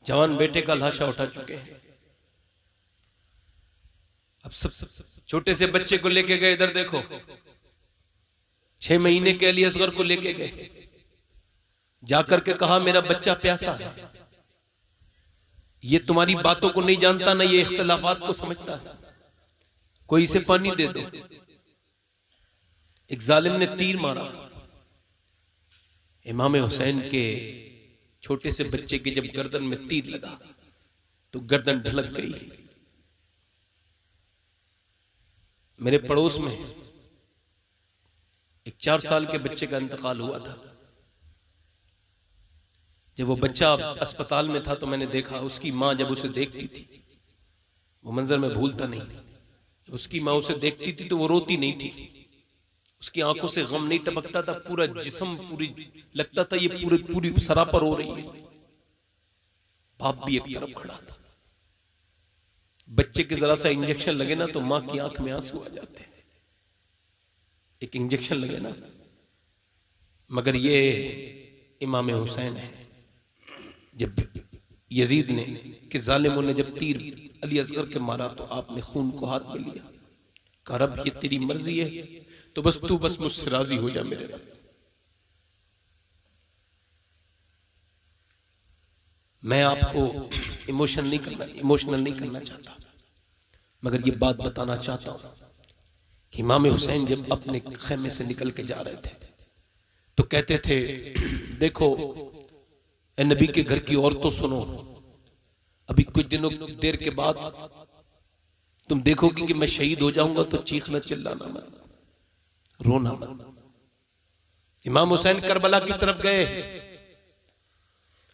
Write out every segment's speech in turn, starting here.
जवान बेटे का लाशा उठा चुके हैं। अब सब छोटे से बच्चे को लेके गए, इधर देखो, 6 महीने के अली असगर को लेके गए, जाकर के कहा मेरा बच्चा प्यासा है। ये तुम्हारी बातों को नहीं जानता, ना ये इख्तिलाफात को समझता है, कोई इसे पानी दे दो। एक जालिम ने तीर मारा, इमाम हुसैन के छोटे से बच्चे के जब गर्दन में तीर लगा तो गर्दन ढलक गई। मेरे पड़ोस में एक 4 साल के बच्चे का इंतकाल हुआ था। जब वो बच्चा अस्पताल में था तो मैंने देखा, उसकी माँ जब उसे देखती थी, वो मंजर में भूलता नहीं, उसकी माँ उसे देखती थी तो वो रोती नहीं थी, उसकी आंखों से गम नहीं टपकता था, पूरा जिस्म पूरी लगता था ये पूरी सरापर हो रही है। बाप भी एक तरफ खड़ा था। बच्चे के जरा सा इंजेक्शन लगे ना तो माँ की आंख में आंसू आ जाते हैं। एक इंजेक्शन लगे ना, मगर ये इमाम हुसैन है। जब यजीद ने कि जालिमों ने जब तीर अली असगर के मारा तो आपने खून को हाथ में लिया, कहा रब ये तेरी मर्जी है तो बस तू बस मुझसे राजी हो जा मेरे रब। मैं आपको इमोशनल नहीं करना चाहता, मगर ये बात बताना चाहता हूं कि इमाम हुसैन जब अपने खेमे से निकल के जा रहे थे तो कहते थे, देखो ए नबी के घर की औरतों सुनो, अभी कुछ दिनों देर के बाद तुम देखोगी कि मैं शहीद हो जाऊंगा तो चीखना चिल्लाना मत, रोना मत। इमाम हुसैन करबला की तरफ गए,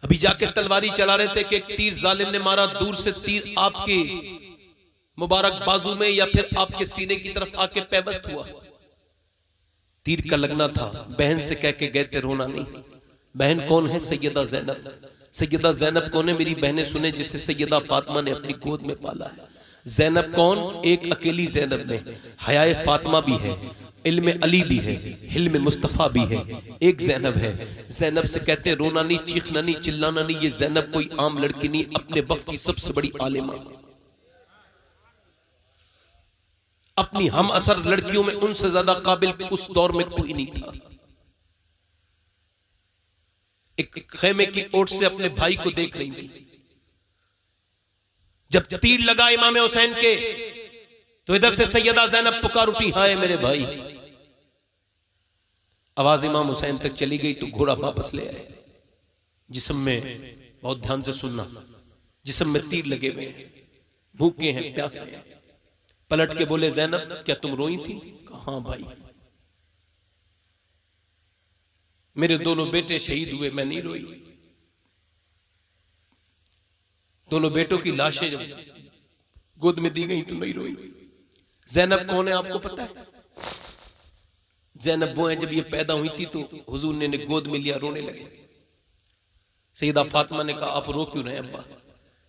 अभी जाके तलवारी चला रहे थे कि एक तीर जालिम ने मारा, दूर से तीर आपके मुबारक बाजू में या फिर आपके सीने की तरफ आके पैबस्त हुआ। तीर का लगना था, बहन से कह के गए थे रोना नहीं। बहन कौन है? सैयदा ज़ैनब। सैयदा ज़ैनब कौन है? मेरी बहनें सुने, जिसे सैयदा फातिमा ने अपनी गोद में पाला है। ज़ैनब कौन? एक अकेली ज़ैनब नहीं, हयाए फातिमा भी है, इल्म अली भी है, हिल्म मुस्तफ़ा भी है, एक ज़ैनब है। ज़ैनब से कहते रोना नहीं, चीखना नहीं, चिल्लाना नहीं। ये ज़ैनब कोई आम लड़की नहीं, अपने वक्त की सबसे बड़ी आलिमा। अपनी हम असर लड़कियों में उनसे ज्यादा काबिल उस दौर में कोई नहीं था। एक खेमे की ओट से अपने भाई को देख रही थी। जब तीर लगा इमाम हुसैन के तो इधर से सैयदा ज़ैनब पुकार उठी, हाय मेरे भाई। आवाज इमाम हुसैन तक चली गई तो घोड़ा वापस ले आए। जिस्म में, बहुत ध्यान से सुनना, जिस्म में तीर लगे हुए हैं, भूखे हैं, प्यासे हैं। पलट के बोले, ज़ैनब क्या तुम रोई थी? कहा हाँ भाई, मेरे दोनों बेटे शहीद हुए, मैं नहीं रोई। दोनों बेटों की लाशें जब गोद में दी गई तो नहीं रोई। ज़ैनब कौन है आपको पता है? ज़ैनब वो है जब ये पैदा हुई थी तो हुजूर ने गोद में लिया, रोने लगे। सैयदा फातिमा ने कहा आप रो क्यों रहे अब्बा?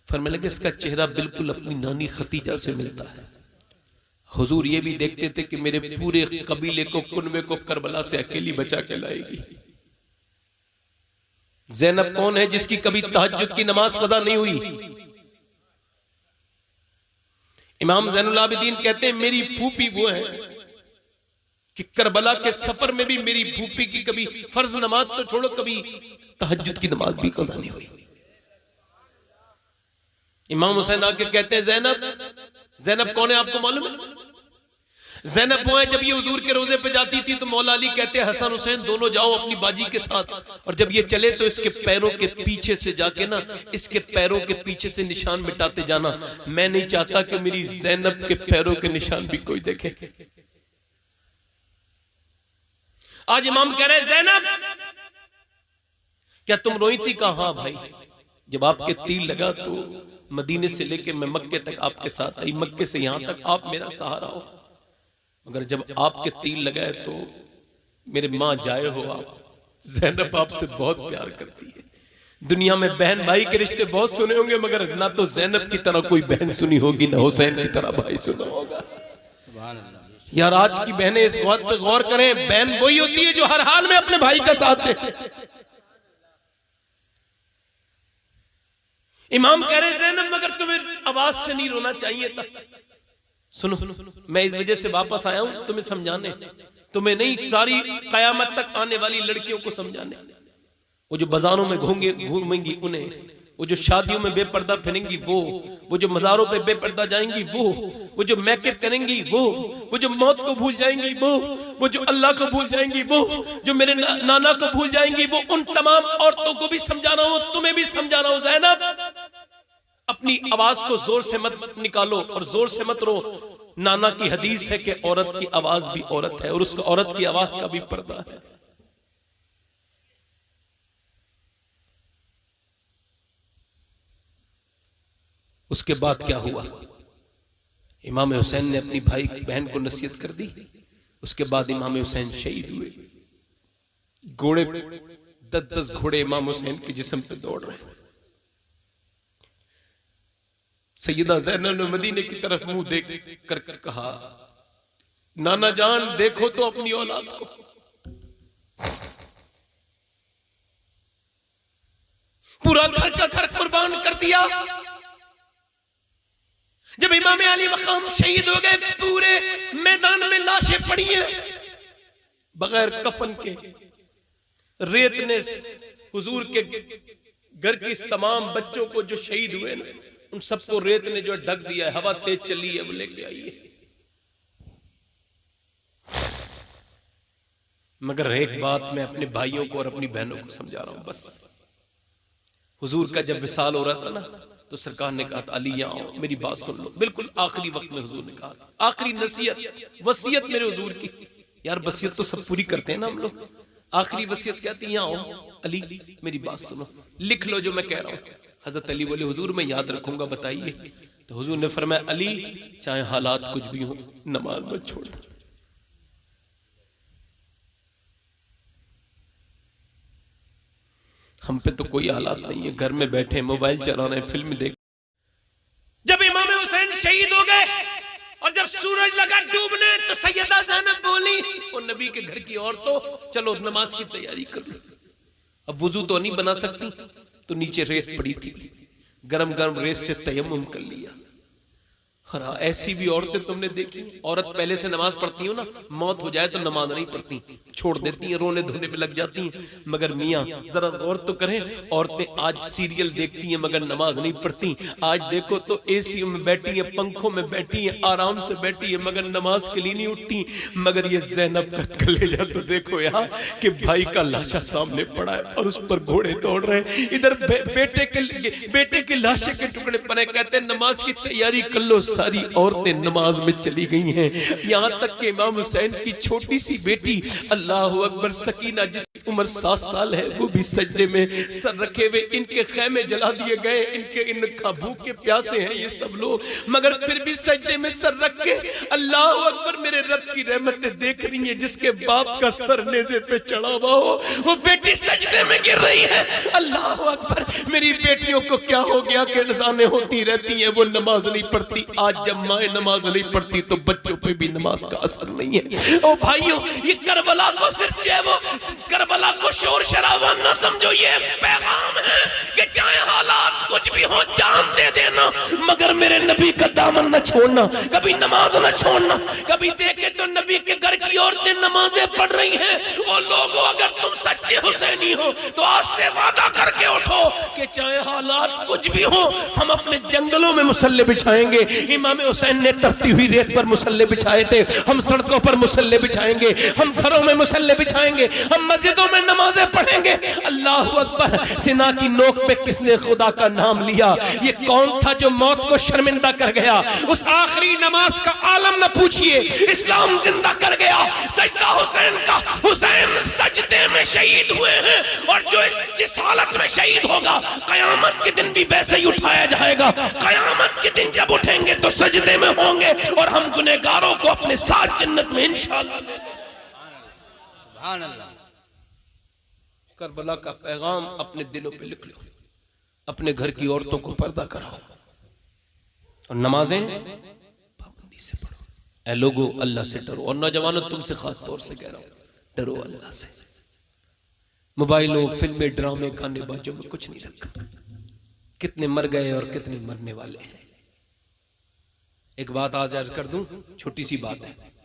फरमाने लगे इसका चेहरा बिल्कुल अपनी नानी खतीजा से मिलता है। हुजूर ये भी देखते थे कि मेरे पूरे कबीले को, कुनबे को करबला से अकेली बचा के लाएगी। ज़ैनब कौन है? जिसकी कभी तहज्जुद की नमाज कज़ा नहीं हुई। इमाम ज़ैनुल आबिदीन कहते हैं मेरी फूफी वो है कि करबला के सफर में भी मेरी फूफी की कभी फर्ज नमाज तो छोड़ो, कभी तहज्जुद की नमाज भी कज़ा नहीं हुई। इमाम हुसैन आके कहते हैं ज़ैनब कौन है आपको मालूम है? ज़ैनब वो है जब ये हुजूर के रोजे पे जाती थी तो मौला अली कहते हैं हसन हुसैन दोनों जाओ अपनी बाजी के साथ, और जब ये चले तो इसके पैरों के पीछे से जाके ना, इसके पैरों के पीछे से निशान मिटाते जाना। मैं नहीं चाहता कि मेरी ज़ैनब के पैरों के निशान भी कोई देखे। आज इमाम कह रहे हैं ज़ैनब क्या तुम रोई थी? कहा हाँ भाई, जब आपके तीर लगा तो मदीने से लेके मैं मक्के तक आपके साथ आई, मक्के से यहां तक आप मेरा सहारा हो, मगर जब आपके तीर लगाए तो मेरे मां जाए हो आप। ज़ैनब आपसे बहुत प्यार करती है। दुनिया में बहन भाई के रिश्ते बहुत सुने होंगे, मगर ना तो ज़ैनब की तरह कोई बहन सुनी होगी, ना हुसैन की तरह भाई सुना होगा। यार आज की बहनें इस बात पे गौर करें, बहन वही होती है जो हर हाल में अपने भाई का साथ दे। इमाम कह रहे ज़ैनब मगर तुम्हें आवाज से नहीं रोना चाहिए था। सुनो, मैं इस वजह से वापस आया हूं तुम्हें समझाने, तुम्हें नहीं सारी कयामत तक आने वाली लड़कियों को समझाने। वो जो बाजारों में घूमेंगी उन्हें, वो जो शादियों में बेपर्दा फिरेंगी वो जो मज़ारों पे बेपर्दा जाएंगी वो जो मैकेप करेंगी वो जो मौत को भूल जाएंगी वो जो अल्लाह को भूल जाएंगी वो जो मेरे नाना को भूल जाएंगी वो, उन तमाम औरतों को भी समझा रहा हूं, तुम्हें भी समझा रहा हूं। ज़ैनब अपनी आवाज को जोर से मत निकालो और जोर से मत रो। नाना की हदीस है कि औरत की आवाज भी औरत है और उस औरत की आवाज का भी पर्दा है। उसके बाद क्या हुआ, इमाम हुसैन ने अपनी भाई बहन को नसीहत कर दी। उसके बाद इमाम हुसैन शहीद हुए। घोड़े 10-10 घोड़े इमाम हुसैन के जिस्म पे दौड़ रहे हैं। सैयदा ज़ैनब ने मदीने की तरफ मुंह देख कर कहा, नाना जान देखो तो अपनी औलाद को। पूरा घर का घर कुर्बान कर दिया। जब इमाम अली मकाम शहीद हो गए, पूरे मैदान में लाशें पड़ी हैं बगैर कफन के। रेत ने हुजूर के घर के इस तमाम बच्चों को जो शहीद हुए ना, उन सबको रेत ने जो ढक दिया है। हवा तेज चली है, वो लेके आई है। मगर एक बात मैं अपने भाइयों को और अपनी बहनों को समझा रहा हूं। बस हुजूर का जब विसाल हो रहा था ना, तो सरकार ने कहा था अली यहाँ आओ, मेरी बात सुन लो। बिल्कुल आखिरी वक्त में हुजूर ने कहा, आखिरी नसीहत वसीयत मेरे हुजूर की। यार वसीयत तो सब पूरी करते हैं ना हम लोग। आखिरी वसीयत क्या थी, यहाँ आओ अली मेरी बात सुनो, लिख लो जो मैं कह रहा हूँ। हजरत अली बोले हुजूर मैं याद रखूंगा, बताइए। तो हुजूर ने फरमाया अली चाहे हालात कुछ भी हो, नमाज मत छोड़ो। हम पे तो कोई हालात नहीं है, घर में बैठे मोबाइल चला रहे हैं, फिल्म देख। जब इमाम हुसैन शहीद हो गए और जब सूरज लगा डूबने, तो सैयदा ज़ैनब बोली और नबी के घर की औरतों चलो नमाज की तैयारी कर लो। अब वुजू तो नहीं बना सकती, तो नीचे रेत पड़ी थी, गरम गरम रेत से तयम्मुम कर लिया। हाँ, ऐसी भी औरतें तुमने देखी, औरत पहले से नमाज पढ़ती हो ना, मौत हो जाए तो नमाज नहीं पढ़ती, छोड़ देती हैं, रोने धोने पे लग जाती हैं। मगर मियाँ जरा गौर तो करें, औरतें आज सीरियल देखती हैं मगर नमाज नहीं पढ़ती। आज देखो तो एसी में बैठी हैं, पंखों में बैठी हैं, आराम से बैठी है, मगर नमाज के लिए नहीं उठती। मगर ये ज़ैनब का कलेजा तो देखो यार, कि भाई का लाशा सामने पड़ा है और उस पर घोड़े दौड़ रहे हैं। इधर बेटे के लाशे के टुकड़े पड़े, कहते हैं नमाज की तैयारी कर लो। सारी औरतें नमाज में चली गई हैं। यहाँ तक कि इमाम हुसैन की छोटी सी बेटी अल्लाह अकबर सकीना, जिसकी उम्र 7 साल है, वो भी सजदे में सर रखे हुए। इनके खैमे जला दिए गए, इनका भूखे प्यासे हैं ये सब लोग, मगर फिर भी सजदे में सर रख के अल्लाह अकबर मेरे रब की रहमतें देख रही हैं। जिसके बाप का सर नेज़े पे चढ़ा हुआ हो, वो बेटी सजदे में गिर रही है। अल्लाह अकबर, मेरी बेटियों को क्या हो गया कि नज़ाने होती रहती हैं, वो नमाज नहीं पढ़ती। आज जब माए नमाज नहीं पढ़ती तो बच्चों पे भी नमाज का असर नहीं है। ओ भाइयों, ये करबला को सिर्फ जो है वो करबला को शोर शराबा न समझो, ये पैगाम है कि चाहे हालात कुछ भी हो, जान दे देना, मगर मेरे नबी का दामन न छोड़ना, कभी नमाज न छोड़ना। कभी देखे तो नबी के घर की औरतें नमाजें पढ़ रही हैं। ओ लोगों, अगर तुम सच्चे हुसैनी हो तो आज से वादा करके उठो कि चाहे हालात कुछ भी हो, हम अपने जंगलों में मुसल्ले बिछाएंगे। इमाम हुसैन ने तपती हुई रेत पर मुसल्ले बिछाए थे, हम सड़कों पर मुसल्ले बिछाएंगे, हम घरों में मुसल्ले बिछाएंगे, हम मस्जिदों में नमाजें पढ़ेंगे। अल्लाह अकबर, सीना की नोक पे किसने खुदा का नाम लिया? ये कौन था जो मौत को शर्मिंदा कर गया? उस आखिरी नमाज का आलम न पूछिए, इस्लाम जिंदा कर गया सजदा हुसैन का। हुसैन सजदे में शहीद हुए हैं और जो जिस हालत में शहीद होगा, कयामत के दिन भी वैसे ही उठाया जाएगा। कयामत के दिन जब उठेंगे तो सजदे में होंगे और हम गुनहगारों को अपने साथ जन्नत में इंशाअल्लाह। सुभान अल्लाह। करबला का पैगाम अपने दिलों पे लिख लो, अपने घर की औरतों को पर्दा कराओ और नमाजें पाबंदी से पढ़ो। ऐ लोगो, अल्लाह से डरो। और नौजवानों, तुमसे खास तौर से कह रहा हूं, डरो अल्लाह से। मोबाइलों, फिल्में, ड्रामे, गाने बाजों में कुछ नहीं रखा। कितने मर गए और कितने मरने वाले हैं। एक बात आज अर्ज कर दूं, छोटी सी बात है।